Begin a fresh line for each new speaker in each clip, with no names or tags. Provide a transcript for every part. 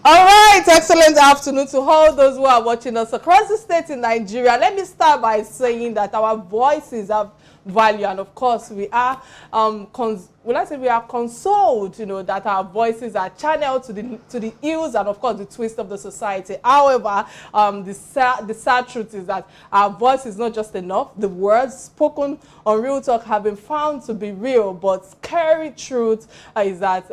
All right, excellent afternoon to all those who are watching us across the state in Nigeria. Let me start by saying that our voices have value, and of course we are we are consoled, that our voices are channeled to the ills and of course the twist of the society. However, the sad truth is that our voice is not just enough. The words spoken on Real Talk have been found to be real, but scary truth is that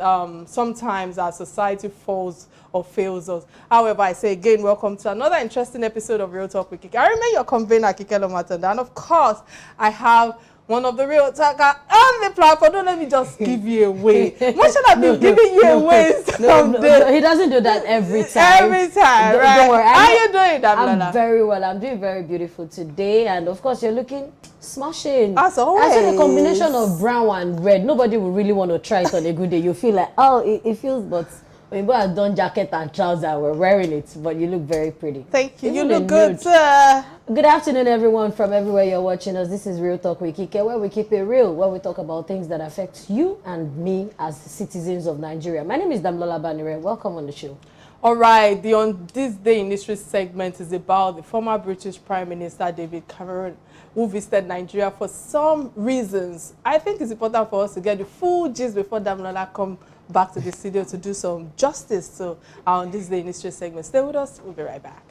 sometimes our society falls or fails us. However, I say again, welcome to another interesting episode of Real Talk with Kike. I remain your convener, Kike Atanda, and of course, I have one of the real talker on the platform. Don't let me just give you away. What should I be giving you away?
No, he doesn't do that every time.
Every time, right?
Don't worry.
How are you doing, Damilala?
I'm very well. I'm doing very beautiful today, and of course, you're looking smashing.
As always.
Actually, the combination of brown and red, nobody will really want to try it on a good day. You feel like, oh, it feels, but when you have done jacket and trousers, we're wearing it, but you look very pretty.
Thank you. Even you look good, sir.
Good afternoon, everyone, from everywhere you're watching us. This is Real Talk with Kike, where we keep it real, where we talk about things that affect you and me as citizens of Nigeria. My name is Damlola Banire. Welcome on the show.
All right, the On This Day in History segment is about the former British Prime Minister David Cameron, who visited Nigeria for some reasons. I think it's important for us to get the full gist before Damlola come back to the studio to do some justice to our On This Day in History segment. Stay with us. We'll be right back.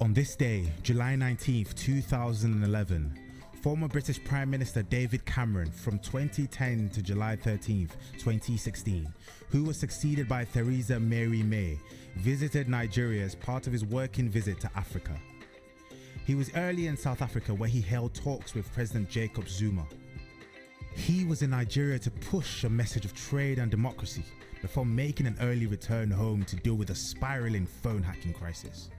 On this day, July 19th, 2011, former British Prime Minister David Cameron from 2010 to July 13th, 2016, who was succeeded by Theresa Mary May, visited Nigeria as part of his working visit to Africa. He was early in South Africa where he held talks with President Jacob Zuma. He was in Nigeria to push a message of trade and democracy before making an early return home to deal with a spiraling phone hacking crisis.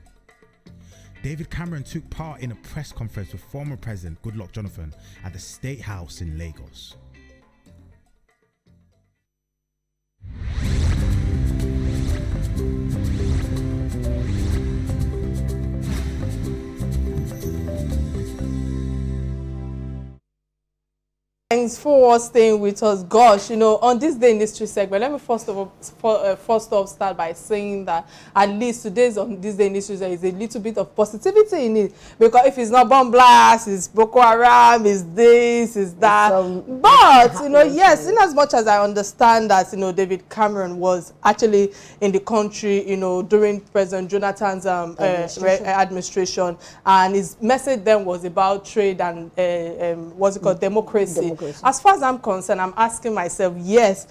David Cameron took part in a press conference with former President Goodluck Jonathan at the State House in Lagos.
Thanks for staying with us. Gosh, on this day in history segment, let me first off start by saying that at least today's On This Day in History there is a little bit of positivity in it, because if it's not bomb blast, it's Boko Haram, it's this, it's that. But yes, in as much as I understand that David Cameron was actually in the country during President Jonathan's administration, and his message then was about trade and what's it called, democracy. As far as I'm concerned, I'm asking myself, yes,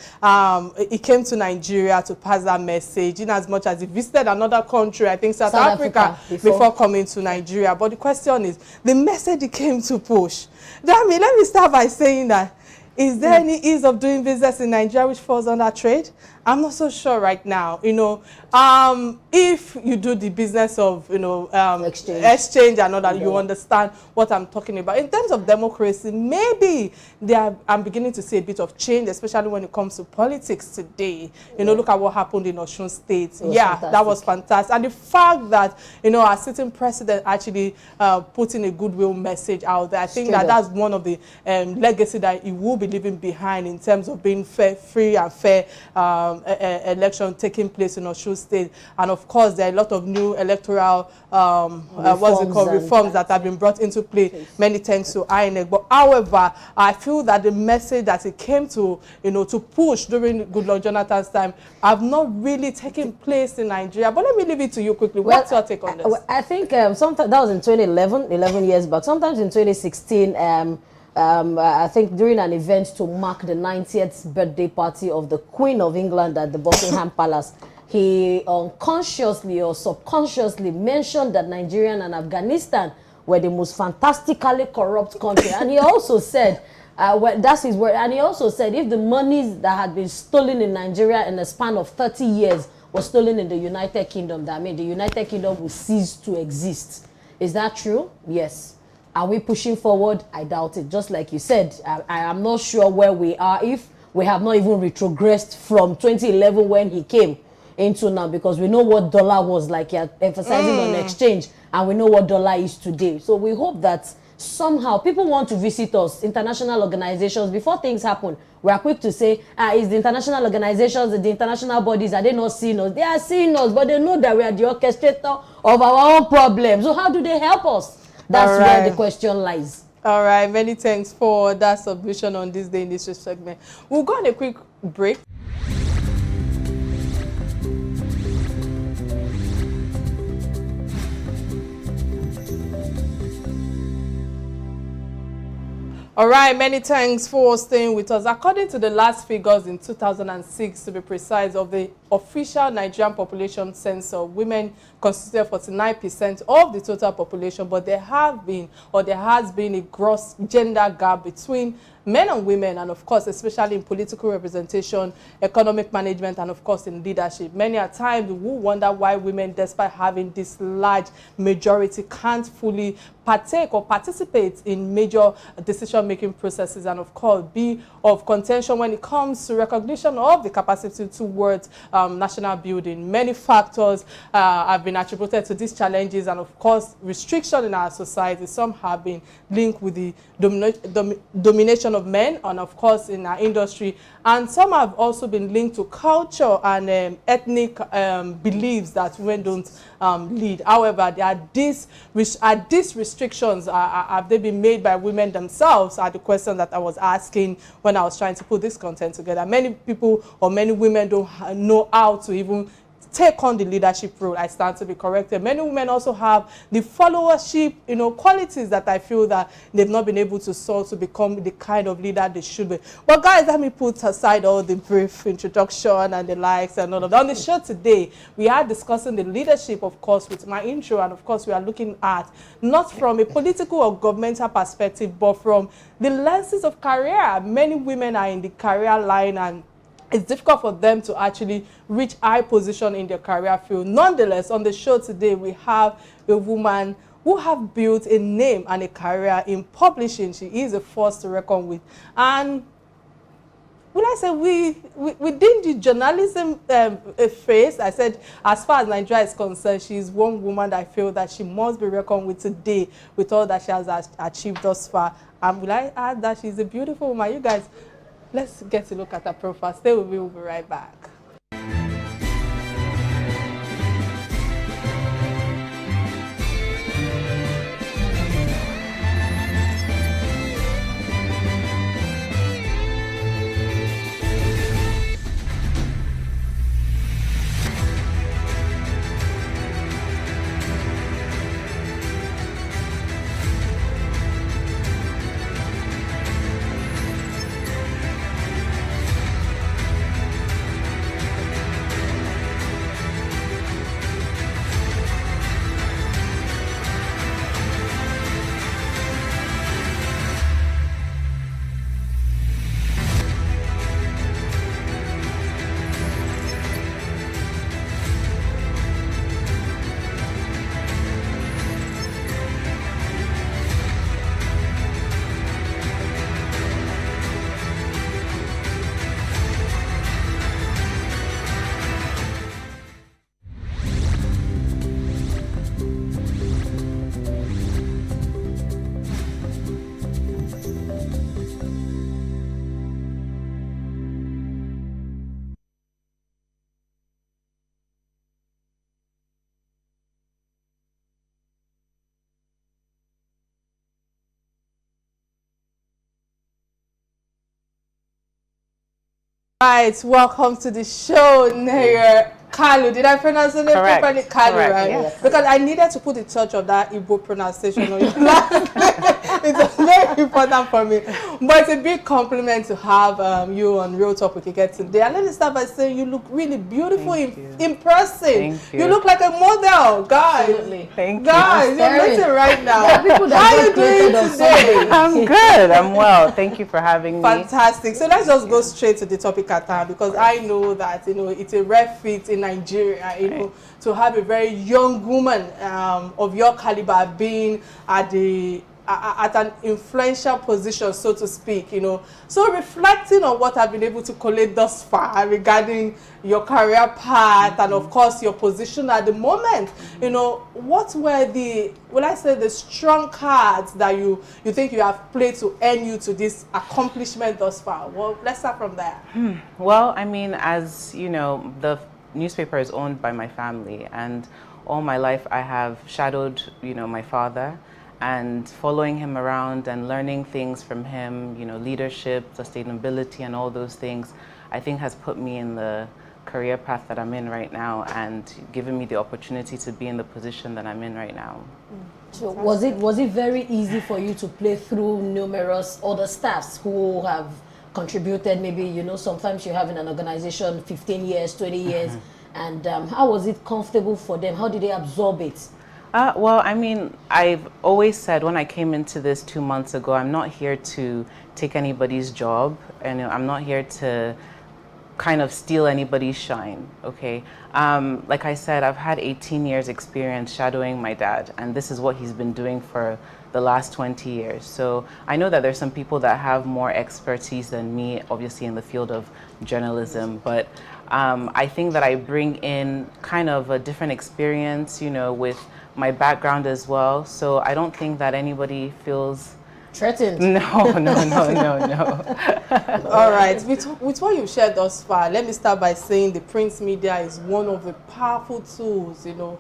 he came to Nigeria to pass that message, in as much as he visited another country, I think South Africa before coming to Nigeria. But the question is, the message he came to push. Let me start by saying that, is there any ease of doing business in Nigeria which falls under trade? I'm not so sure right now. If you do the business of exchange and all that, you understand what I'm talking about. In terms of democracy, maybe I'm beginning to see a bit of change, especially when it comes to politics today. Look at what happened in Osun State. Fantastic. That was fantastic. And the fact that our sitting president actually put in a goodwill message out there, I think that's one of the legacy that he will be leaving behind in terms of being fair, free and fair election taking place in Osun State. And of course, there are a lot of new electoral reforms that have been brought into play. Many thanks to INEC. But however, I feel that the message that it came to to push during Goodluck Jonathan's time have not really taken place in Nigeria. But let me leave it to you quickly. What's your take on this?
I think sometimes that was in 2011, 11 years back. Sometimes in 2016. I think during an event to mark the 90th birthday party of the Queen of England at the Buckingham Palace, he unconsciously or subconsciously mentioned that Nigeria and Afghanistan were the most fantastically corrupt country. And he also said, that's his word, and he also said if the monies that had been stolen in Nigeria in a span of 30 years was stolen in the United Kingdom, that means the United Kingdom will cease to exist. Is that true? Yes. Are we pushing forward? I doubt it. Just like you said, I am not sure where we are if we have not even retrogressed from 2011 when he came into now, because we know what dollar was like. You're emphasizing on exchange, and we know what dollar is today. So we hope that somehow people want to visit us, international organizations, before things happen. We are quick to say, is the international organizations, the international bodies, are they not seeing us? They are seeing us, but they know that we are the orchestrator of our own problems. So how do they help us? That's where the question lies.
All right, many thanks for that submission on this day in this segment. We'll go on a quick break. All right, many thanks for staying with us. According to the last figures in 2006, to be precise, of the official Nigerian population census, women constitute 49% of the total population, but there has been a gross gender gap between men and women, and of course, especially in political representation, economic management, and of course, in leadership. Many a times, we wonder why women, despite having this large majority, can't fully partake or participate in major decision-making processes, and of course, be of contention when it comes to recognition of the capacity towards national building. Many factors have been attributed to these challenges, and of course, restriction in our society. Some have been linked with the domination of men, and of course in our industry, and some have also been linked to culture and ethnic beliefs that women don't lead. However, there are these restrictions, have they been made by women themselves, are the question that I was asking when I was trying to put this content together. Many people or many women don't know how to even take on the leadership role. I stand to be corrected. Many women also have the followership, qualities that I feel that they've not been able to solve to become the kind of leader they should be. Well, guys, let me put aside all the brief introduction and the likes and all of that. On the show today, we are discussing the leadership, of course, with my intro, and of course, we are looking at not from a political or governmental perspective, but from the lenses of career. Many women are in the career line, and it's difficult for them to actually reach high position in their career field. Nonetheless, on the show today, we have a woman who have built a name and a career in publishing. She is a force to reckon with. And when I say within the journalism phase, I said, as far as Nigeria is concerned, she is one woman that I feel that she must be reckoned with today with all that she has achieved thus far. And will I add that she's a beautiful woman? You guys, let's get to look at her profile. Stay with me, we'll be right back. Right, welcome to the show, NEYA. KALU, did I pronounce the name properly? KALU, right? Yes. Because I needed to put a touch of that Igbo pronunciation on your last name. It's very important for me. But it's a big compliment to have you on Real Talk with Kike today. And let me start by saying you look really beautiful in person.
Thank you.
You look like a model, guys.
Absolutely.
Thank you.
Guys, you're looking right now.
How
are you doing today?
I'm good. I'm well. Thank you for having me.
Fantastic. So let's just go straight to the topic at hand, because I know that it's a rare feat in Nigeria, to have a very young woman of your caliber being at the at an influential position, so to speak, you know. So reflecting on what I've been able to collate thus far regarding your career path and of course your position at the moment, you know, what were the, will I say, the strong cards that you think you have played to earn you to this accomplishment thus far? Well, let's start from there.
Well, I mean, as you know, the newspaper is owned by my family, and all my life I have shadowed, you know, my father, and following him around and learning things from him, you know, leadership, sustainability, and all those things, I think has put me in the career path that I'm in right now and given me the opportunity to be in the position that I'm in right now.
So was it very easy for you to play through numerous other staffs who have contributed? Maybe, you know, sometimes you have in an organization 15 years, 20 years, and how was it comfortable for them? How did they absorb it?
Well, I mean, I've always said when I came into this 2 months ago, I'm not here to take anybody's job, and I'm not here to kind of steal anybody's shine, okay? Like I said, I've had 18 years experience shadowing my dad, and this is what he's been doing for the last 20 years. So I know that there's some people that have more expertise than me, obviously in the field of journalism, but I think that I bring in kind of a different experience, you know, with my background as well. So I don't think that anybody feels
threatened.
No.
All right, with what you've shared thus far, let me start by saying the print media is one of the powerful tools, you know,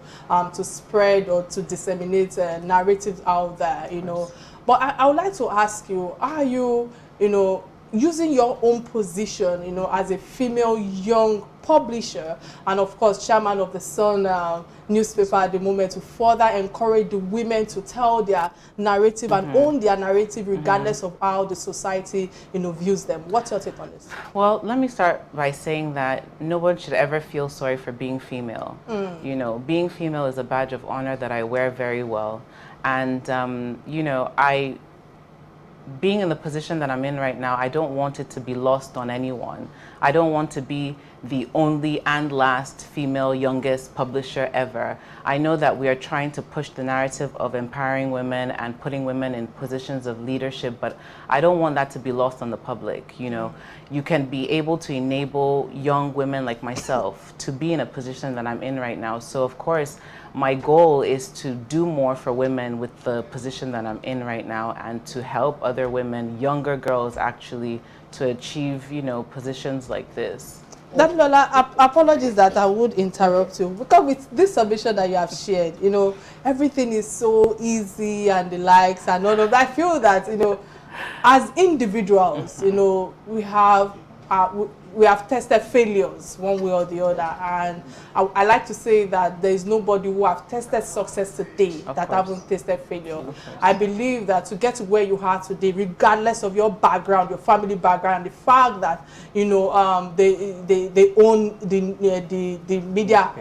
to spread or to disseminate narratives out there, you know. But I would like to ask you, are you, you know, using your own position, you know, as a female young publisher and of course chairman of the Sun newspaper at the moment, to further encourage the women to tell their narrative and own their narrative regardless of how the society, you know, views them? What's your take on this?
Well, let me start by saying that no one should ever feel sorry for being female. You know, being female is a badge of honor that I wear very well. And, you know, being in the position that I'm in right now, I don't want it to be lost on anyone. I don't want to be the only and last female youngest publisher ever. I know that we are trying to push the narrative of empowering women and putting women in positions of leadership, but I don't want that to be lost on the public. You know, you can be able to enable young women like myself to be in a position that I'm in right now. So of course, my goal is to do more for women with the position that I'm in right now, and to help other women, younger girls actually, to achieve, you know, positions like this.
Damilola, apologies that I would interrupt you, because with this submission that you have shared, you know, everything is so easy and the likes and all of that. I feel that, you know, as individuals, you know, we have tested failures one way or the other, and I like to say that there is nobody who have tested success today that haven't tasted failure. I believe that to get to where you are today, regardless of your background, your family background, the fact that, you know, they own the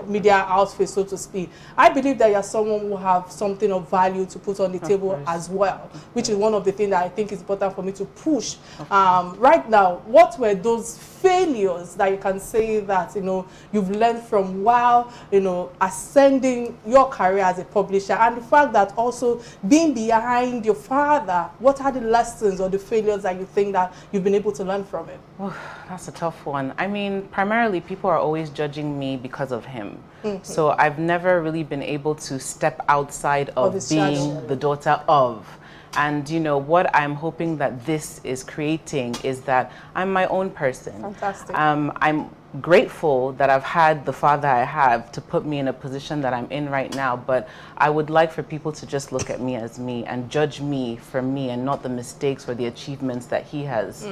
media outfit, so to speak, I believe that you're someone who have something of value to put on the table as well, which is one of the things that I think is important for me to push. Right now, what were those failures that you can say that, you know, you've learned from while, you know, ascending your career as a publisher, and the fact that also being behind your father, what are the lessons or the failures that you think that you've been able to learn from it?
Oh, that's a tough one. I mean, primarily people are always judging me because of him. So I've never really been able to step outside of being the daughter of. And you know, what I'm hoping that this is creating is that I'm my own person.
Fantastic.
I'm grateful that I've had the father I have to put me in a position that I'm in right now, but I would like for people to just look at me as me and judge me for me and not the mistakes or the achievements that he has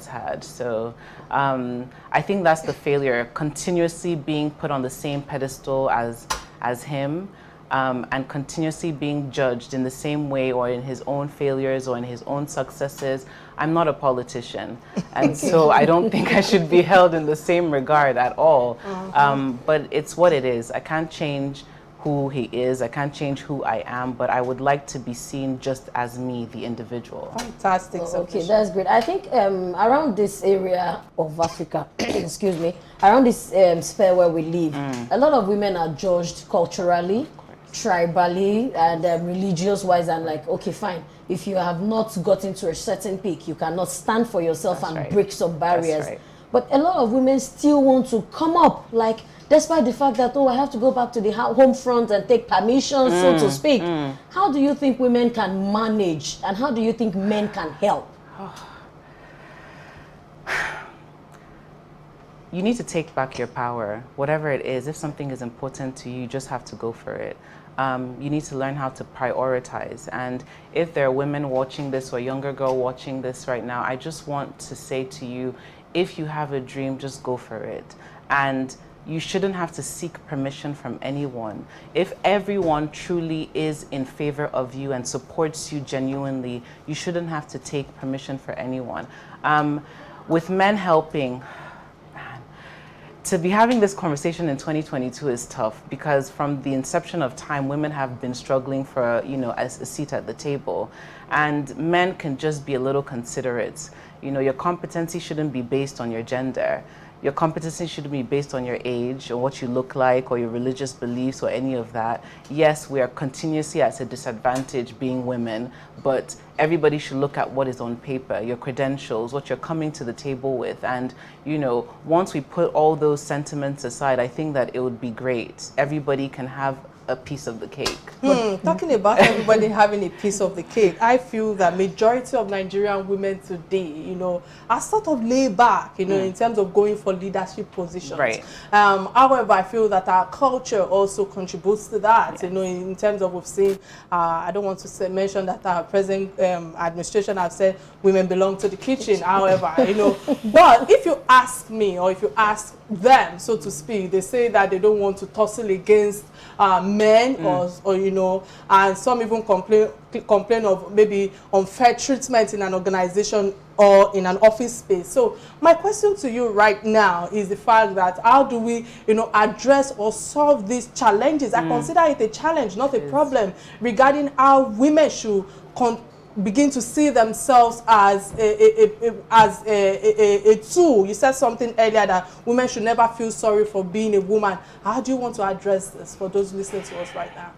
had. So I think that's the failure, continuously being put on the same pedestal as him. And continuously being judged in the same way, or in his own failures or in his own successes. I'm not a politician, and so I don't think I should be held in the same regard at all. But it's what it is. I can't change who he is, I can't change who I am, but I would like to be seen just as me, the individual.
Fantastic.
Okay, that's great. I think around this area of Africa, excuse me, around this sphere where we live, a lot of women are judged culturally. tribally and religious wise, and like, okay, fine, if you have not gotten to a certain peak, you cannot stand for yourself and break some barriers. But a lot of women still want to come up, like, despite the fact that, oh, I have to go back to the home front and take permission, so to speak. How do you think women can manage, and how do you think men can help?
You need to take back your power. Whatever it is, if something is important to you, you just have to go for it. You need to learn how to prioritize. And if there are women watching this or a younger girl watching this right now, I just want to say to you, if you have a dream, just go for it. And you shouldn't have to seek permission from anyone. If everyone truly is in favor of you and supports you genuinely, you shouldn't have to take permission for anyone. With men helping, to be having this conversation in 2022 is tough, because from the inception of time, women have been struggling for, you know, as a seat at the table, and men can just be a little considerate. You know, your competency shouldn't be based on your gender. Your competency shouldn't be based on your age or what you look like or your religious beliefs or any of that. Yes, we are continuously at a disadvantage being women, but everybody should look at what is on paper, your credentials, what you're coming to the table with. And, you know, once we put all those sentiments aside, I think that it would be great. Everybody can have a piece of the cake.
Talking about everybody having a piece of the cake, I feel that majority of Nigerian women today, you know, are sort of laid back, you know, in terms of going for leadership positions.
Right.
However, I feel that our culture also contributes to that,
Yes.
you know, in terms of we've seen, I don't want to say, mention that our present administration have said women belong to the kitchen, however, you know, but if you ask me, or if you ask them, so to speak, they say that they don't want to tussle against men, or you know, and some even complain of maybe unfair treatment in an organization or in an office space. So my question to you right now is the fact that how do we, you know, address or solve these challenges? I consider it a challenge, not a problem, regarding how women should begin to see themselves as a tool. You said something earlier that women should never feel sorry for being a woman. How do you want to address this for those listening to us right now?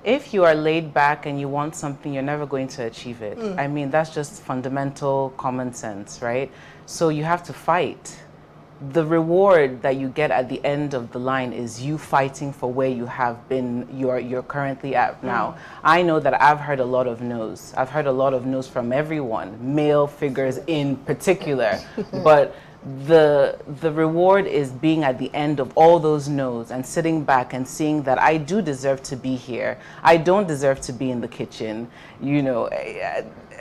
If you are laid back and you want something, you're never going to achieve it. I mean, that's just fundamental common sense, right? So you have to fight. The reward that you get at the end of the line is you fighting for where you have been, you're currently at now. I know that I've heard a lot of no's. I've heard a lot of no's from everyone, male figures in particular. But the reward is being at the end of all those no's and sitting back and seeing that I do deserve to be here. I don't deserve to be in the kitchen. You know,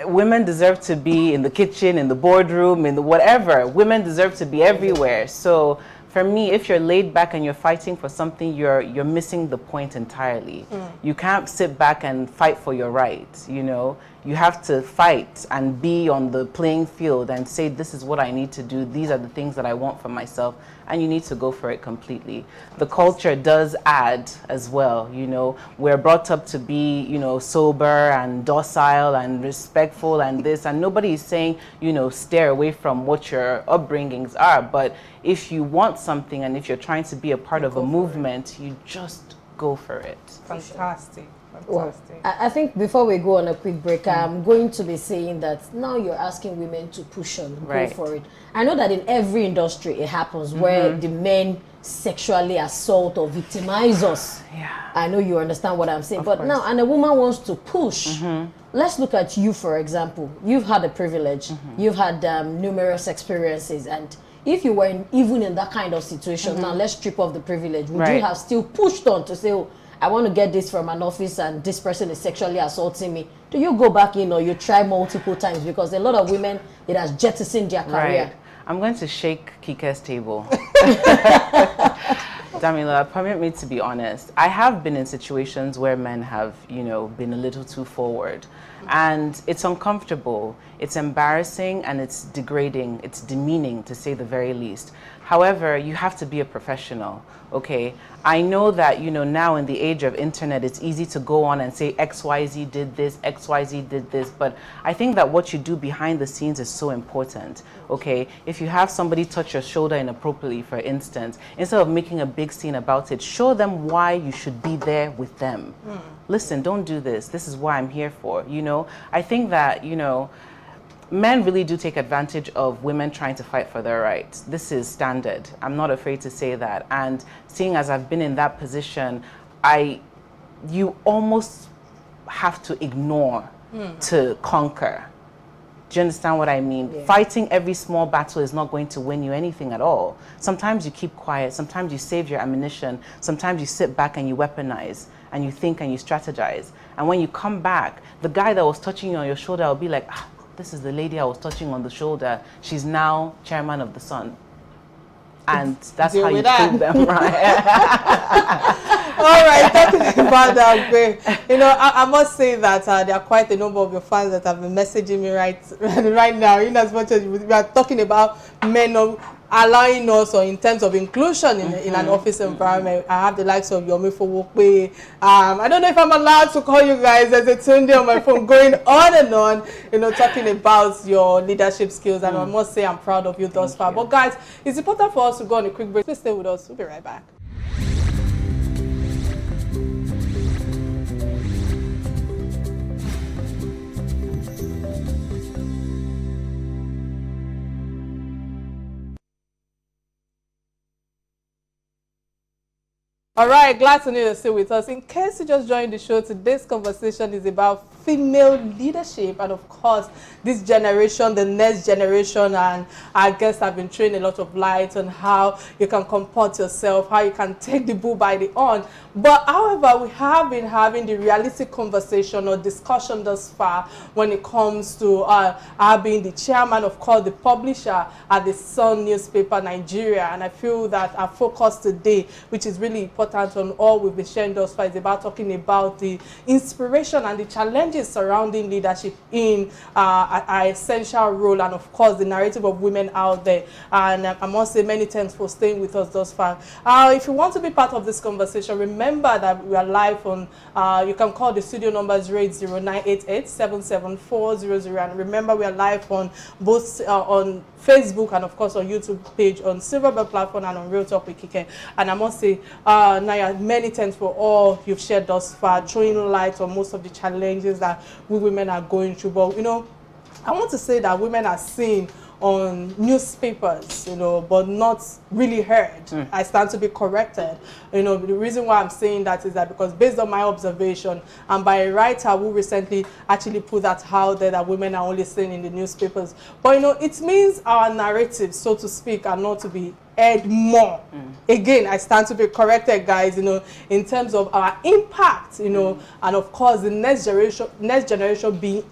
women deserve to be in the kitchen, in the boardroom, in the whatever. Women deserve to be everywhere. So for me, if you're laid back and you're fighting for something, you're missing the point entirely. You can't sit back and fight for your rights, you know. You have to fight and be on the playing field and say, this is what I need to do. These are the things that I want for myself. And you need to go for it completely. The culture does add as well, you know. We're brought up to be, you know, sober and docile and respectful and this. And nobody is saying, you know, steer away from what your upbringings are. But if you want something and if you're trying to be a part of a movement, you just go for it.
Fantastic.
Well, I think before we go on a quick break, I'm going to be saying that now you're asking women to push on, go for it. I know that in every industry it happens where the men sexually assault or victimize us. I know you understand what I'm saying. But now, and a woman wants to push. Let's look at you, for example. You've had a privilege. You've had numerous experiences. And if you were even in that kind of situation, now let's strip off the privilege. Would you have still pushed on to say, oh, I want to get this from an office and this person is sexually assaulting me? Do you go back in or you try multiple times? Because a lot of women, it has jettisoned their career.
I'm going to shake Kike's table. Damila, permit me to be honest. I have been in situations where men have, you know, been a little too forward. And it's uncomfortable, it's embarrassing, and it's degrading, it's demeaning, to say the very least. However, you have to be a professional, okay? I know that, you know, now in the age of internet, it's easy to go on and say XYZ did this, XYZ did this, but I think that what you do behind the scenes is so important, okay? If you have somebody touch your shoulder inappropriately, for instance, instead of making a big scene about it. Show them why you should be there with them. Listen, don't do this. This is what I'm here for. You know, I think that, you know, men really do take advantage of women trying to fight for their rights. This is standard. I'm not afraid to say that. And seeing as I've been in that position, you almost have to ignore to conquer. Do you understand what I mean? Yeah. Fighting every small battle is not going to win you anything at all. Sometimes you keep quiet, sometimes you save your ammunition, sometimes you sit back and you weaponize, and you think and you strategize. And when you come back, the guy that was touching you on your shoulder will be like, ah, this is the lady I was touching on the shoulder. She's now chairman of the Sun. And that's how you prove them, right?
All right, talking about that, great. You know, I must say that there are quite a number of your fans that have been messaging me right now, in as much as we are talking about men allowing us, or in terms of inclusion in an office environment. I have the likes of Yomi Fowokwe. I don't know if I'm allowed to call you guys, as a Tunde on my phone, going on and on, you know, talking about your leadership skills. And I must say I'm proud of you thus far. But guys, it's important for us to go on a quick break. Please stay with us. We'll be right back. All right, glad to know you're still with us. In case you just joined the show, today's conversation is about female leadership, and of course, this generation, the next generation, and I guess I've been trained a lot of light on how you can comport yourself, how you can take the bull by the horn. But however, we have been having the realistic conversation or discussion thus far when it comes to being the chairman, of course, the publisher at the Sun newspaper Nigeria. And I feel that our focus today, which is really important on all we've been sharing thus far, is about talking about the inspiration and the challenges surrounding leadership in our essential role, and of course the narrative of women out there. And I must say many thanks for staying with us thus far. If you want to be part of this conversation, remember that we are live on, you can call the studio numbers 08098877400, and remember we are live on both on Facebook and of course on YouTube page, on Silverbell platform, and on Real Talk with Kike. And I must say, NEYA, many thanks for all you've shared thus far, throwing light on most of the challenges that we women are going through. But you know, I want to say that women are seen on newspapers, you know, but not really heard. I stand to be corrected. You know, the reason why I'm saying that is that because based on my observation, and by a writer who recently actually put that out there, that women are only seen in the newspapers. But you know, it means our narratives, so to speak, are not to be heard more. Again, I stand to be corrected, guys, you know, in terms of our impact, you know, and of course the next generation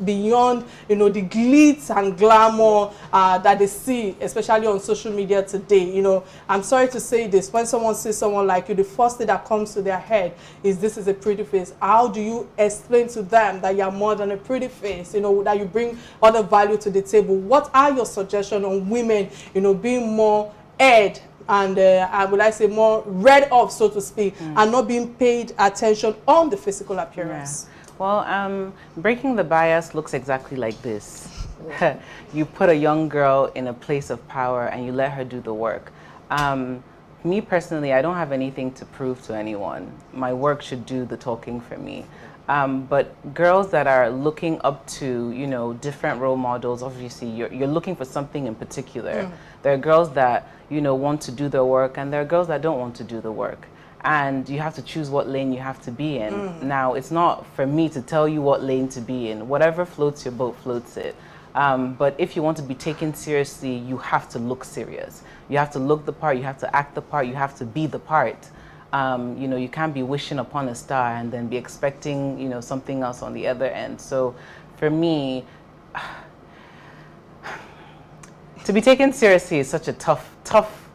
beyond, you know, the glitz and glamour that they see, especially on social media today. You know, I'm sorry to say this, when someone sees someone like you, the first thing that comes to their head is, this is a pretty face. How do you explain to them that you're more than a pretty face, you know, that you bring other value to the table? What are your suggestions on women, you know, being more heard and I would like to say more read off, so to speak, and not being paid attention on the physical appearance?
Yeah. Well, breaking the bias looks exactly like this. You put a young girl in a place of power and you let her do the work. Me personally, I don't have anything to prove to anyone. My work should do the talking for me. But girls that are looking up to, you know, different role models, obviously you're looking for something in particular. There are girls that, you know, want to do the work, and there are girls that don't want to do the work. And you have to choose what lane you have to be in. Now, it's not for me to tell you what lane to be in. Whatever floats your boat, floats it. But if you want to be taken seriously, you have to look serious. You have to look the part, you have to act the part, you have to be the part. You know, you can't be wishing upon a star and then be expecting, you know, something else on the other end. So for me, to be taken seriously is such a tough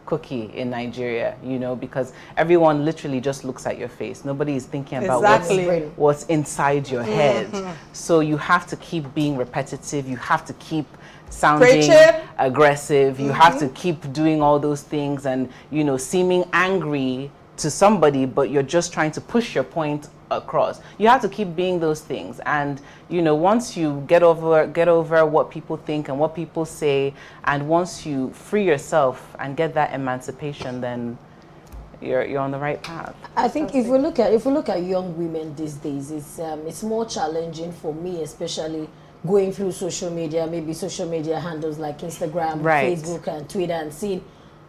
cookie in Nigeria, you know, because everyone literally just looks at your face. Nobody is thinking about what's inside your head. So you have to keep being repetitive. You have to keep sounding aggressive. You have to keep doing all those things and, you know, seeming angry to somebody, but you're just trying to push your point across. You have to keep being those things. And, you know, once you get over what people think and what people say, and once you free yourself and get that emancipation, then you're on the right path.
I think if we look at young women these days, it's more challenging for me, especially going through social media, maybe social media handles like Instagram,
Right.
Facebook, and Twitter, and seeing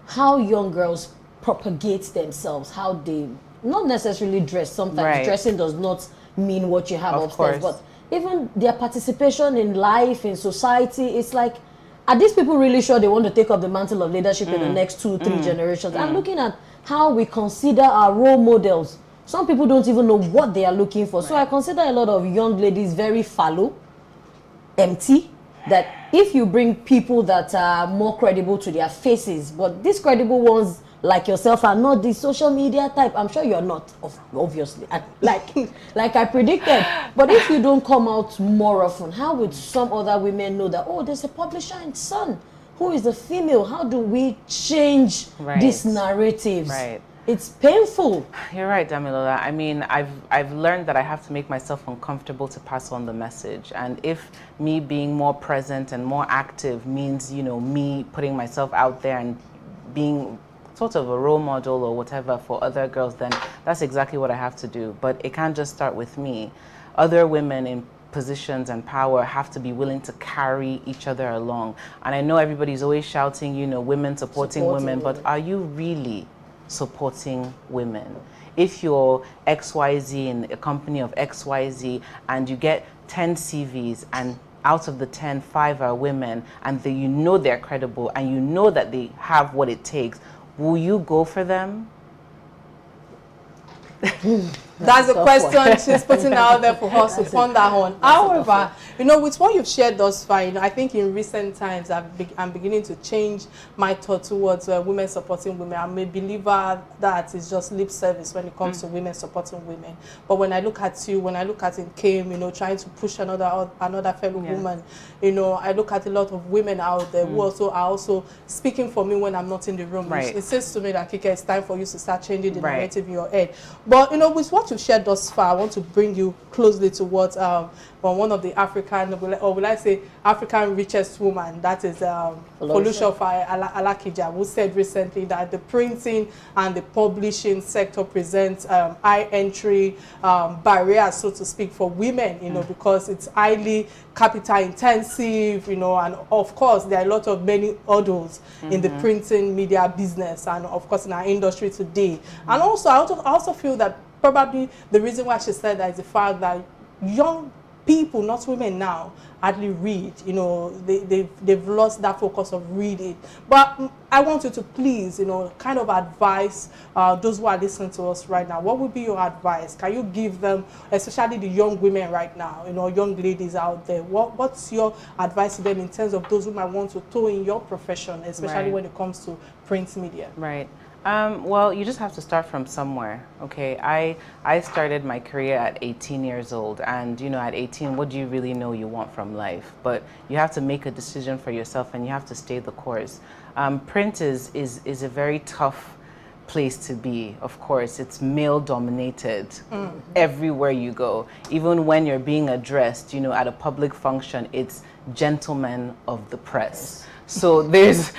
how young girls propagate themselves, how they not necessarily dress. Sometimes
Right.
dressing does not mean what you have
Of
upstairs,
course.
but even their participation in life, in society, it's like, are these people really sure they want to take up the mantle of leadership in the next 2-3 generations? And looking at how we consider our role models, some people don't even know what they are looking for. So I consider a lot of young ladies very fallow, empty, that if you bring people that are more credible to their faces, but these credible ones like yourself are not the social media type, I'm sure you're not, obviously, like I predicted. But if you don't come out more often, how would some other women know that, oh, there's a publisher in Sun who is a female? How do we change
Right.
these narratives?
Right.
It's painful.
You're right, Damilola. I mean, I've learned that I have to make myself uncomfortable to pass on the message. And if me being more present and more active means, you know, me putting myself out there and being sort of a role model or whatever for other girls, then that's exactly what I have to do. But it can't just start with me. Other women in positions and power have to be willing to carry each other along. And I know everybody's always shouting, you know, women supporting women, but are you really supporting women? If you're XYZ in a company of XYZ and you get 10 CVs and out of the 10, 5 are women, and you know they're credible and you know that they have what it takes, will you go for them?
That's the question she's putting out there for us to ponder on. However, you know, with what you've shared thus far, you know, I think in recent times I'm beginning to change my thought towards women supporting women. I'm a believer that it's just lip service when it comes to women supporting women. But when I look at you, when I look at Kim, you know, trying to push another fellow woman, you know, I look at a lot of women out there who are also speaking for me when I'm not in the room.
Right.
It says to me that, Kike, it's time for you to start changing the
Right.
narrative in your head. But, you know, with what you've shared thus far, I want to bring you closely to what one of the African, or will I say African richest woman, that is Folushofa Alakija, who said recently that the printing and the publishing sector presents high entry barriers, so to speak, for women, you know, because it's highly capital intensive, you know, and of course there are a lot of many hurdles in the printing media business and of course in our industry today. And also I also feel that probably the reason why she said that is the fact that young people, not women now, hardly read. You know, they've lost that focus of reading. But I want you to please, you know, kind of advise those who are listening to us right now. What would be your advice? Can you give them, especially the young women right now, you know, young ladies out there, what's your advice to them in terms of those who might want to toe in your profession, especially when it comes to print media?
Right. Well, you just have to start from somewhere, okay? I started my career at 18 years old, and you know, at 18, what do you really know you want from life? But you have to make a decision for yourself, and you have to stay the course. Print is a very tough place to be. Of course, it's male dominated everywhere you go. Even when you're being addressed, you know, at a public function, it's gentlemen of the press. So there's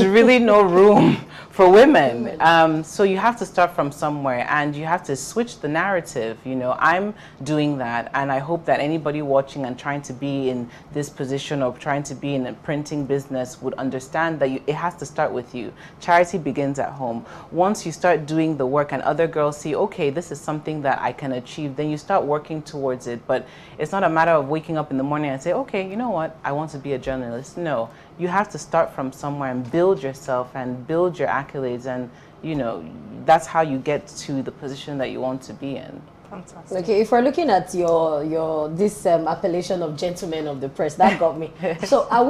really no room for women. So you have to start from somewhere, and you have to switch the narrative. You know, I'm doing that, and I hope that anybody watching and trying to be in this position or trying to be in a printing business would understand that it has to start with you. Charity begins at home. Once you start doing the work and other girls see, okay, this is something that I can achieve, then you start working towards it. But it's not a matter of waking up in the morning and say, okay, you know what, I want to be a journalist. No. You have to start from somewhere and build yourself and build your accolades, and you know, that's how you get to the position that you want to be in.
Fantastic.
Okay, if we're looking at your this appellation of gentlemen of the press, that got me. So are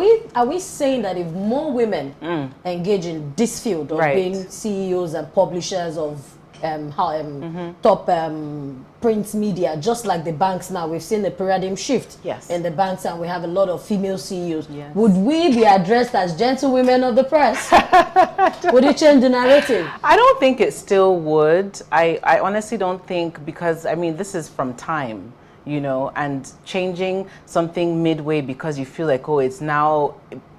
we saying that if more women engage in this field of being CEOs and publishers of top print media, just like the banks now, we've seen a paradigm shift in the banks, and we have a lot of female CEOs. Would we be addressed as gentlewomen of the press? Would it change the narrative?
I don't think it still would. I honestly don't think, because I mean, this is from time, you know, and changing something midway because you feel like, oh, it's now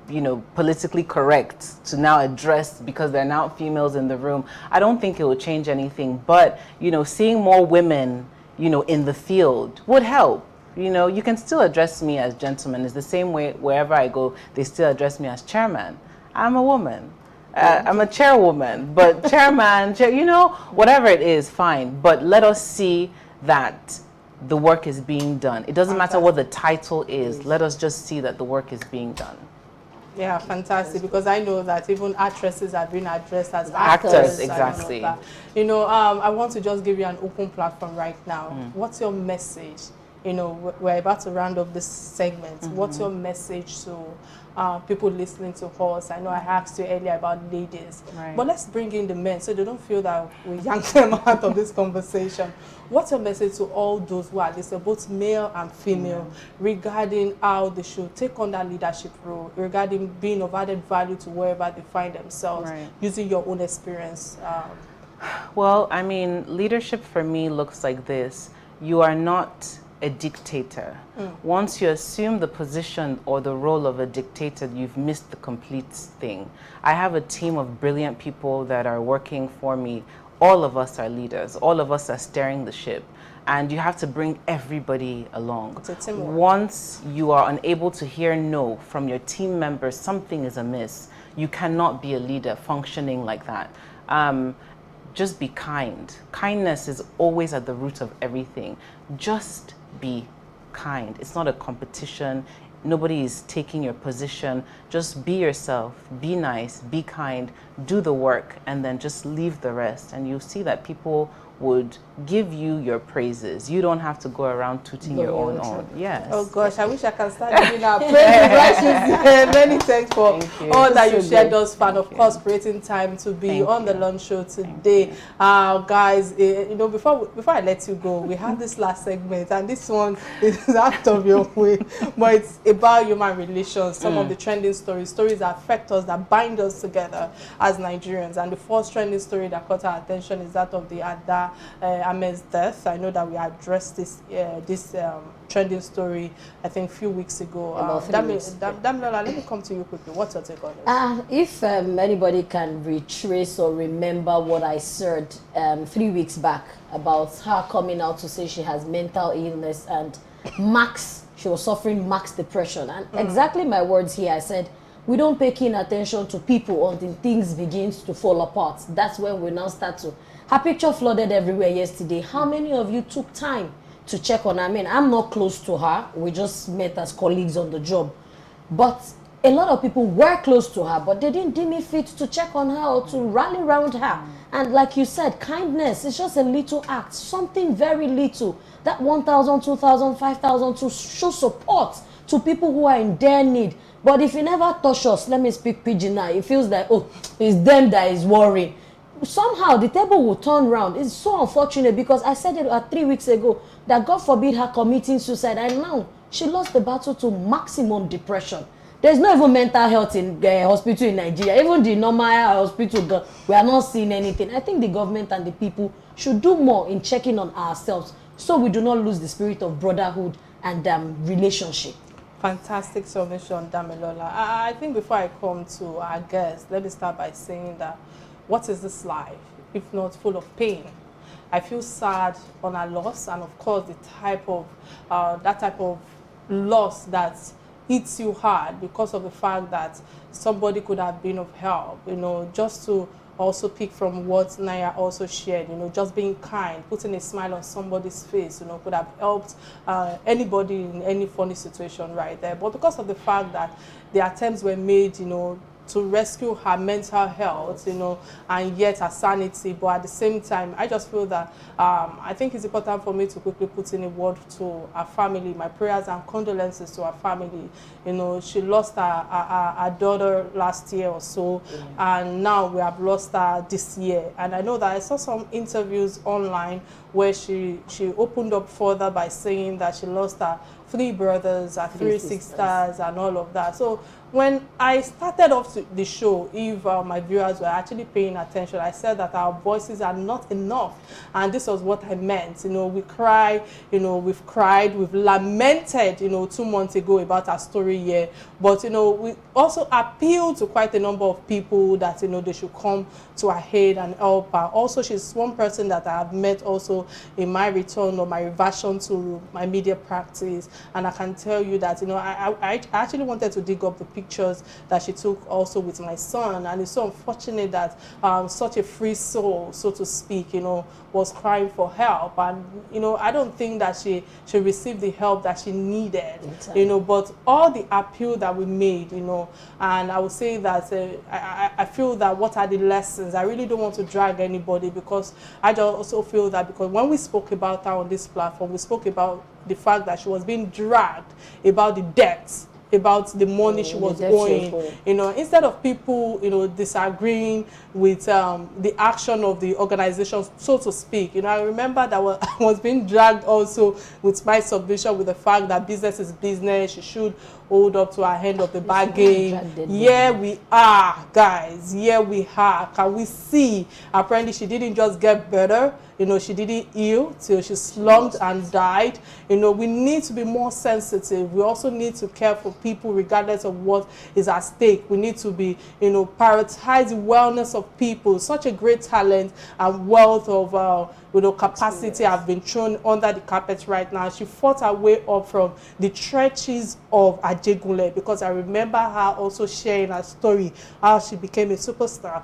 you know, politically correct to now address because they're now females in the room. I don't think it will change anything, but, you know, seeing more women, you know, in the field would help. You know, you can still address me as gentleman. It's the same way wherever I go, they still address me as chairman. I'm a woman. I'm a chairwoman, but chairman, you know, whatever it is, fine. But let us see that the work is being done. It doesn't matter what the title is. Let us just see that the work is being done.
Yeah, fantastic, because I know that even actresses are being addressed as
actors. Exactly.
You know, I want to just give you an open platform right now. What's your message? You know, we're about to round up this segment. What's your message to people listening to us? I know I asked you earlier about ladies, but let's bring in the men so they don't feel that we yank them out of this conversation. What's your message to all those who are listening, both male and female, regarding how they should take on that leadership role, regarding being of added value to wherever they find themselves, using your own experience?
Well, I mean, leadership for me looks like this. You are not a dictator. Once you assume the position or the role of a dictator, you've missed the complete thing. I have a team of brilliant people that are working for me. All of us are leaders. All of us are steering the ship. And you have to bring everybody along.
It's a teamwork.
Once you are unable to hear no from your team members, something is amiss. You cannot be a leader functioning like that. Just be kind. Kindness is always at the root of everything. Just be kind. It's not a competition. Nobody is taking your position. Just be yourself, be nice, be kind, do the work, and then just leave the rest. And you'll see that people would give you your praises. You don't have to go around tooting your own horn. Yes.
Oh gosh, I wish I can start giving our praises. Many thanks for all that you shared thus far, and of course creating time to be on the lunch show today. Guys, you know, before I let you go, we have this last segment, and this one is out of your way, but it's about human relations, some of the trending stories that affect us, that bind us together as Nigerians. And the first trending story that caught our attention is that of the Ahmed's death. I know that we addressed this trending story, I think, a few weeks ago. Damilola, let me come to you quickly. What's your take on this?
If anybody can retrace or remember what I said 3 weeks back about her coming out to say she has mental illness and she was suffering max depression. And exactly my words here, I said, we don't pay keen attention to people until things begins to fall apart. That's when we now start to. Her picture flooded everywhere yesterday. How many of you took time to check on her? I mean, I'm not close to her. We just met as colleagues on the job. But a lot of people were close to her, but they didn't deem it fit to check on her or to rally around her. And like you said, kindness is just a little act, something very little. That 1,000, 2,000, 5,000 to show support to people who are in their need. But if you never touch us, let me speak pidgin now, it feels like, oh, it's them that is worrying. Somehow the table will turn around. It's so unfortunate, because I said it 3 weeks ago that God forbid her committing suicide, and now she lost the battle to maximum depression. There's no even mental health in hospital in Nigeria. Even the normal hospital, we are not seeing anything. I think the government and the people should do more in checking on ourselves so we do not lose the spirit of brotherhood and relationship.
Fantastic submission, Damilola. I think before I come to our guest, let me start by saying that what is this life if not full of pain? I feel sad on our loss, and of course the that type of loss that hits you hard because of the fact that somebody could have been of help. You know, just to also pick from what NEYA also shared, you know, just being kind, putting a smile on somebody's face, you know, could have helped anybody in any funny situation right there. But because of the fact that the attempts were made, you know, to rescue her mental health, you know, and yet her sanity, but at the same time, I just feel that I think it's important for me to quickly put in a word to her family, my prayers and condolences to her family. You know, she lost her daughter last year or so, and now we have lost her this year. And I know that I saw some interviews online where she opened up further by saying that she lost her 3 brothers and 3
Three
sisters and all of that. So when I started off the show, if my viewers were actually paying attention, I said that our voices are not enough. And this was what I meant. You know, we cry, you know, we've cried, we've lamented, you know, 2 months ago about our story here. But, you know, we also appeal to quite a number of people that, you know, they should come to our aid and help her. Also, she's one person that I have met also in my return or my reversion to my media practice. And I can tell you that, you know, I actually wanted to dig up the pictures that she took also with my son, and it's so unfortunate that such a free soul, so to speak, you know, was crying for help. And you know, I don't think that she received the help that she needed. Exactly. You know, but all the appeal that we made, you know, and I would say that I feel that what are the lessons. I really don't want to drag anybody, because I just also feel that because when we spoke about her on this platform, we spoke about the fact that she was being dragged about the debts, about the money she was owing, you know, instead of people, you know, disagreeing with the action of the organization, so to speak. You know, I remember that I was being dragged also with my submission with the fact that business is business. She should hold up to our end of the bargain. Here we are, guys. Here we are. Can we see? Apparently, she didn't just get better. You know, she didn't heal till she slumped and died. You know, we need to be more sensitive. We also need to care for people regardless of what is at stake. We need to be, you know, prioritize the wellness of people. Such a great talent and wealth of, you know, capacity have been thrown under the carpet right now. She fought her way up from the trenches of Ajegunle, because I remember her also sharing her story, how she became a superstar.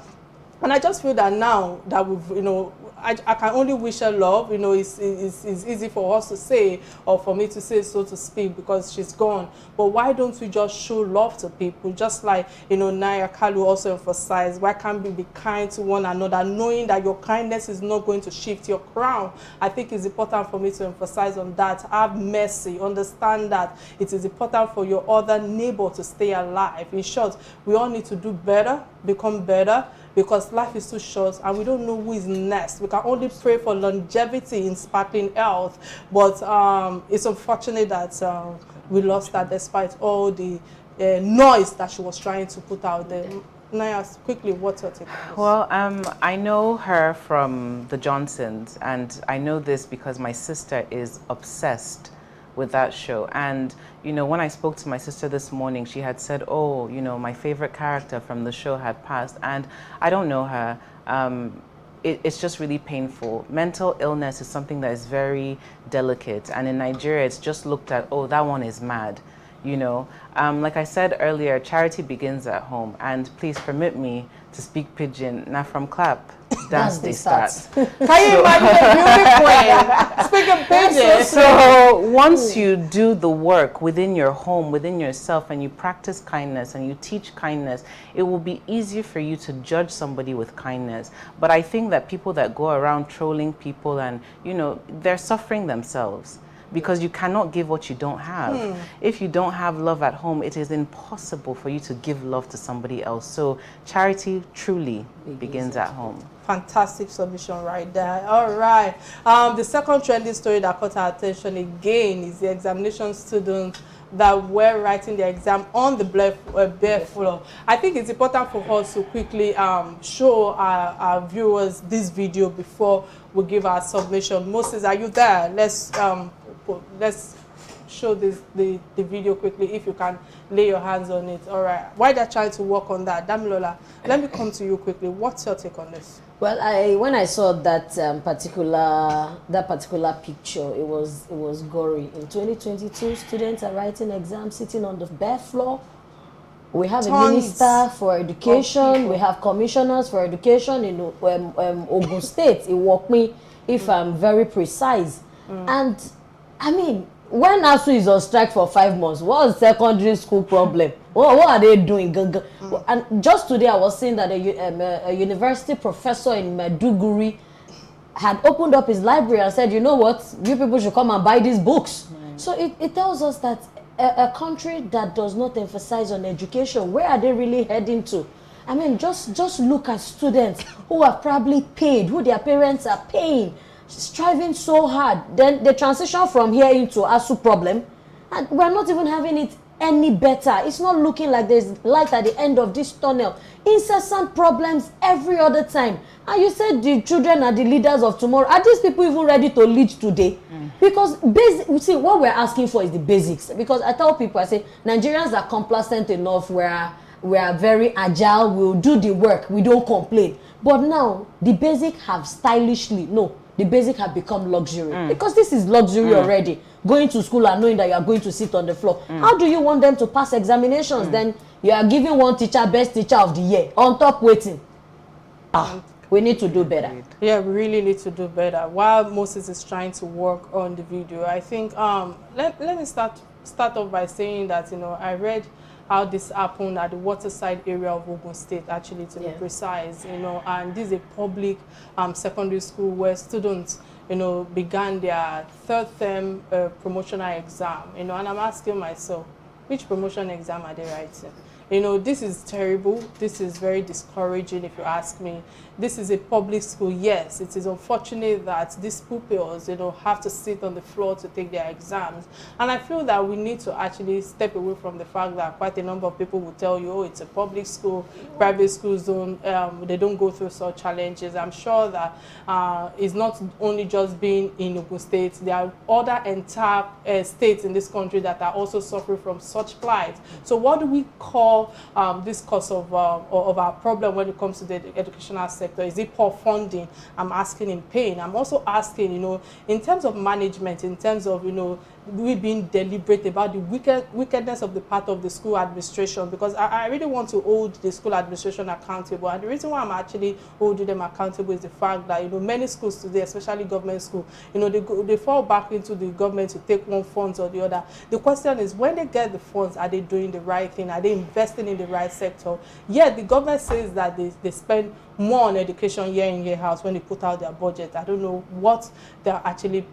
And I just feel that now that we've, you know, I can only wish her love. You know, it's easy for us to say, or for me to say, so to speak, because she's gone. But why don't we just show love to people? Just like, you know, NEYA, KALU also emphasized, why can't we be kind to one another, knowing that your kindness is not going to shift your crown? I think it's important for me to emphasize on that. Have mercy. Understand that it is important for your other neighbor to stay alive. In short, we all need to do better, become better, because life is too short and we don't know who is next. We can only pray for longevity in sparkling health. But it's unfortunate that we lost her despite all the noise that she was trying to put out there. NEYA, quickly, what's your take on this?
Well, I know her from the Johnsons, and I know this because my sister is obsessed with that show. And you know, when I spoke to my sister this morning, she had said, oh, you know, my favorite character from the show had passed. And I don't know her. It's just really painful. Mental illness is something that is very delicate, and in Nigeria it's just looked at, oh, that one is mad, you know. Like I said earlier, charity begins at home, and please permit me to speak pidgin. Now from clap, dance they start.
Can you imagine a beauty queen speaking pidgin?
So once you do the work within your home, within yourself, and you practice kindness and you teach kindness, it will be easier for you to judge somebody with kindness. But I think that people that go around trolling people, and you know, they're suffering themselves, because you cannot give what you don't have. If you don't have love at home, it is impossible for you to give love to somebody else. So charity truly begins at home.
Fantastic submission right there. All right. The second trending story that caught our attention again is the examination students that were writing their exam on the bare floor. I think it's important for us to quickly show our viewers this video before we give our submission. Moses, are you there? Let's show the video quickly, if you can lay your hands on it. All right. While they're trying to work on that, Damilola, let me come to you quickly. What's your take on this?
Well, when I saw that particular picture, it was gory. In 2022, students are writing exams sitting on the bare floor. We have a minister for education. We have commissioners for education in Ogun State. It worked me, if I'm very precise. And I mean, when ASU is on strike for 5 months, what's secondary school problem? What are they doing? And just today, I was seeing that a university professor in Maiduguri had opened up his library and said, you know what, you people should come and buy these books. So it tells us that a country that does not emphasize on education, where are they really heading to? I mean, just look at students who are probably paid, who their parents are paying, striving so hard. Then they transition from here into ASU problem, And we're not even having it any better. It's not looking like there's light at the end of this tunnel. Incessant problems every other time. And you said the children are the leaders of tomorrow. Are these people even ready to lead today? Because see, what we're asking for is the basics. Because I tell people, I say, Nigerians are complacent enough where we are very agile, we'll do the work, we don't complain. But now, the basic have the basic have become luxury. Because this is luxury already. Going to school and knowing that you are going to sit on the floor. How do you want them to pass examinations? Then you are giving one teacher best teacher of the year. On top waiting. We need to do better.
Yeah, we really need to do better. While Moses is trying to work on the video, I think let me start off by saying that, you know, I read how this happened at the waterside area of Ogun State, actually, to be precise, you know, and this is a public secondary school where students, you know, began their third term promotional exam, you know, and I'm asking myself, which promotion exam are they writing? You know, this is terrible. This is very discouraging, if you ask me. This is a public school. Yes, it is unfortunate that these pupils, you know, have to sit on the floor to take their exams. And I feel that we need to actually step away from the fact that quite a number of people will tell you, oh, it's a public school, private schools they don't go through such challenges. I'm sure that it's not only just being in Ogun State. There are other entire states in this country that are also suffering from such plight. So what do we call this cause of our problem when it comes to the educational sector? Is it poor funding? I'm asking in pain. I'm also asking, you know, in terms of management, in terms of, you know, we being deliberate about the wickedness of the part of the school administration, because I really want to hold the school administration accountable. And the reason why I'm actually holding them accountable is the fact that, you know, many schools today, especially government school, you know, they fall back into the government to take one funds or the other. The question is, when they get the funds, are they doing the right thing? Are they investing in the right sector? Yeah, the government says that they spend more on education year in, year out when they put out their budget. I don't know what they're actually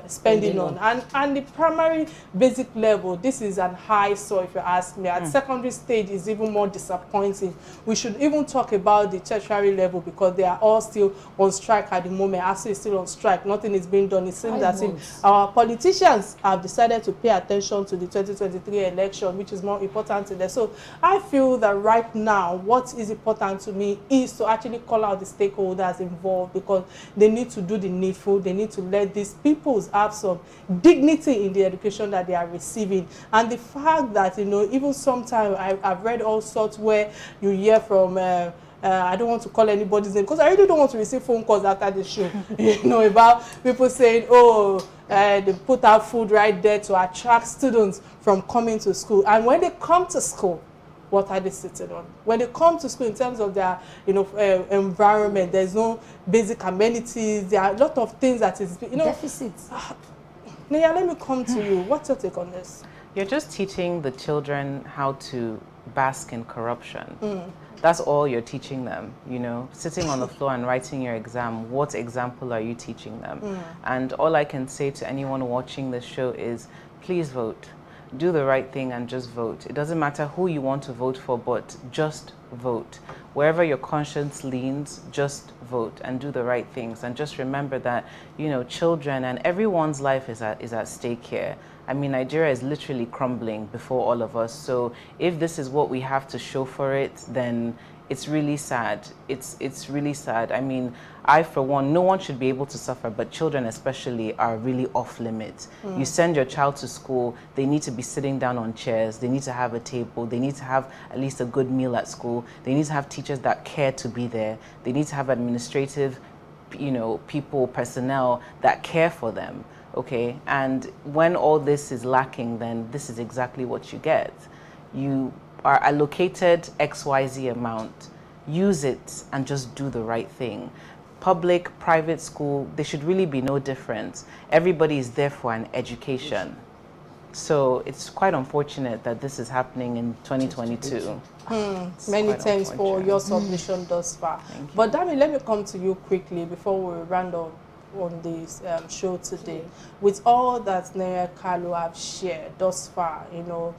spending on. And the primary basic level, this is an high so if you ask me. At secondary stage is even more disappointing. We should even talk about the tertiary level, because they are all still on strike at the moment. ASU is still on strike. Nothing is being done. It seems that our politicians have decided to pay attention to the 2023 election, which is more important to them. So I feel that right now, what is important to me is to actually call out the stakeholders involved, because they need to do the needful. They need to let these peoples have some dignity in the education that they are receiving. And the fact that, you know, even sometimes I've read all sorts where you hear from I don't want to call anybody's name, because I really don't want to receive phone calls after the show, you know, about people saying, oh, they put out food right there to attract students from coming to school. And when they come to school, what are they sitting on? When they come to school, in terms of their, you know, environment, there's no basic amenities. There are a lot of things that is, you know,
deficits.
NEYA, let me come to you. What's your take on this?
You're just teaching the children how to bask in corruption. That's all you're teaching them, you know. Sitting on the floor and writing your exam, what example are you teaching them? And all I can say to anyone watching this show is, please vote. Do the right thing and just vote. It doesn't matter who you want to vote for, but just vote. Wherever your conscience leans, just vote and do the right things. And just remember that, you know, children and everyone's life is at stake here. I mean, Nigeria is literally crumbling before all of us. So if this is what we have to show for it, then it's really sad. It's really sad. I mean, I, for one, no one should be able to suffer, but children especially are really off limits. You send your child to school, they need to be sitting down on chairs, they need to have a table, they need to have at least a good meal at school, they need to have teachers that care to be there, they need to have administrative, you know, personnel that care for them, okay? And when all this is lacking, then this is exactly what you get. You are allocated XYZ amount, use it and just do the right thing. Public, private school, there should really be no difference. Everybody is there for an education. So it's quite unfortunate that this is happening in 2022.
Many thanks for your submission thus far. But Dami, let me come to you quickly before we round up. on this show today. With all that NEYA KALU have shared thus far, you know,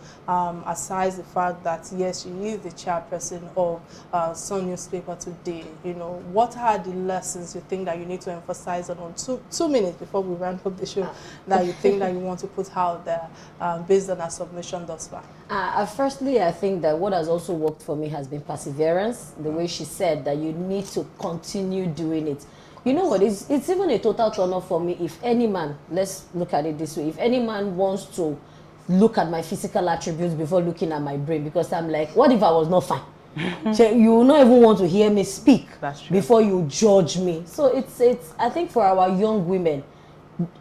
aside the fact that yes, she is the chairperson of Sun newspaper today, you know, what are the lessons you think that you need to emphasize on two minutes before we round up the show that you think that you want to put out there based on our submission thus far?
Firstly, I think that what has also worked for me has been perseverance. The way she said that you need to continue doing it. You know what, it's even a total turn off for me if any man, let's look at it this way, if any man wants to look at my physical attributes before looking at my brain, because I'm like, what if I was not fine? You will not even want to hear me speak before you judge me. So it's I think for our young women,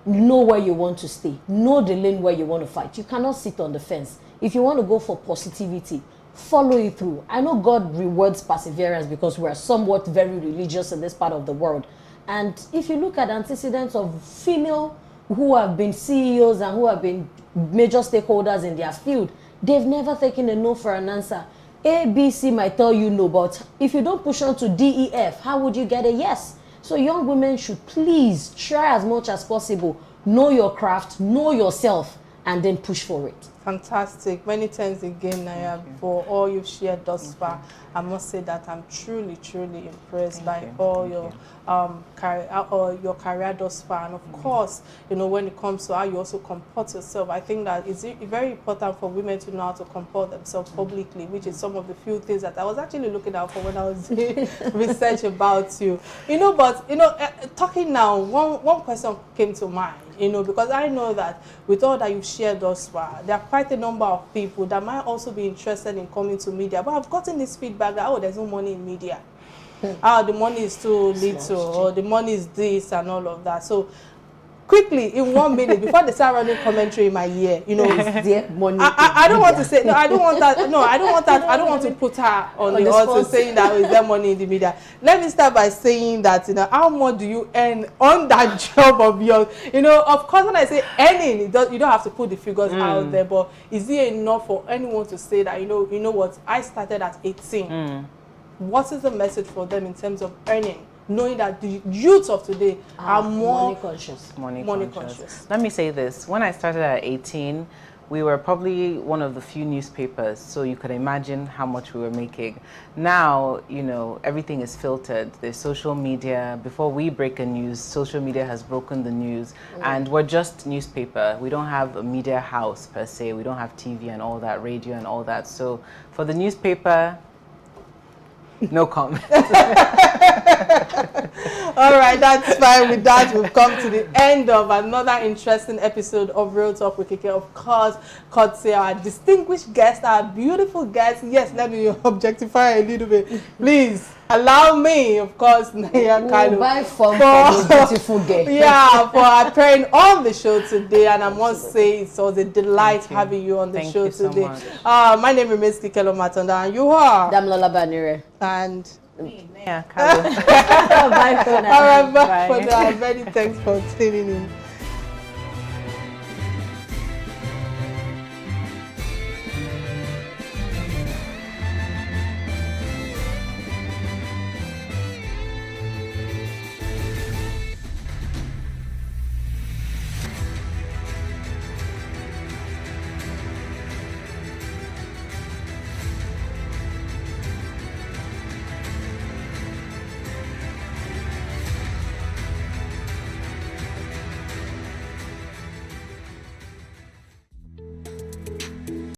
know where you want to stay, know the lane where you want to fight. You cannot sit on the fence. If you want to go for positivity, follow it through. I know God rewards perseverance because we are somewhat very religious in this part of the world. And if you look at antecedents of female who have been CEOs and who have been major stakeholders in their field, they've never taken a no for an answer. A, B, C might tell you no, but if you don't push on to D, E, F, how would you get a yes? So young women should please try as much as possible. Know your craft, know yourself, and then push for it.
Fantastic. Many thanks again, NEYA, for all you've shared thus far. I must say that I'm truly, truly impressed by all your career thus far. And of course, you know, when it comes to how you also comport yourself, I think that it's very important for women to know how to comport themselves publicly, which is some of the few things that I was actually looking out for when I was doing research about you. You know, but, you know, talking now, one question came to mind. You know, because I know that with all that you've shared thus far, there are quite a number of people that might also be interested in coming to media. But I've gotten this feedback that, oh, there's no money in media. The money is too little, or the money is this and all of that. So quickly, in 1 minute, before they start running commentary in my ear, you know,
Is there money
I don't want to say, no, I don't want that, no, I don't want that, I don't want to put her on the altar saying that, oh, is there money in the media? Let me start by saying that, you know, how much do you earn on that job of yours? You know, of course, when I say earning, you don't have to put the figures out there, but is it enough for anyone to say that, you know what, I started at 18. What is the message for them in terms of earning? Knowing that the youth of today are more money conscious.
Let me say this. When I started at 18, we were probably one of the few newspapers, so you could imagine how much we were making. Now, you know, everything is filtered. There's social media. Before we break a news, social media has broken the news, and we're just newspaper. We don't have a media house per se. We don't have TV and all that, radio and all that. So for the newspaper, no comment.
All right, that's fine. With that, we've come to the end of another interesting episode of Real Talk with Kike. Of course, courtesy our distinguished guest, our beautiful guest. Yes, let me objectify a little bit. Please allow me, of course, NEYA KALU.
Buy for beautiful girl.
Yeah, for appearing on the show today, and I must say it was a delight having you on the show today. So my name is Kike Atanda, and you are
Damlola Banire.
And
NEYA KALU.
Bye for now.
all right, bye for now. Many thanks for tuning in.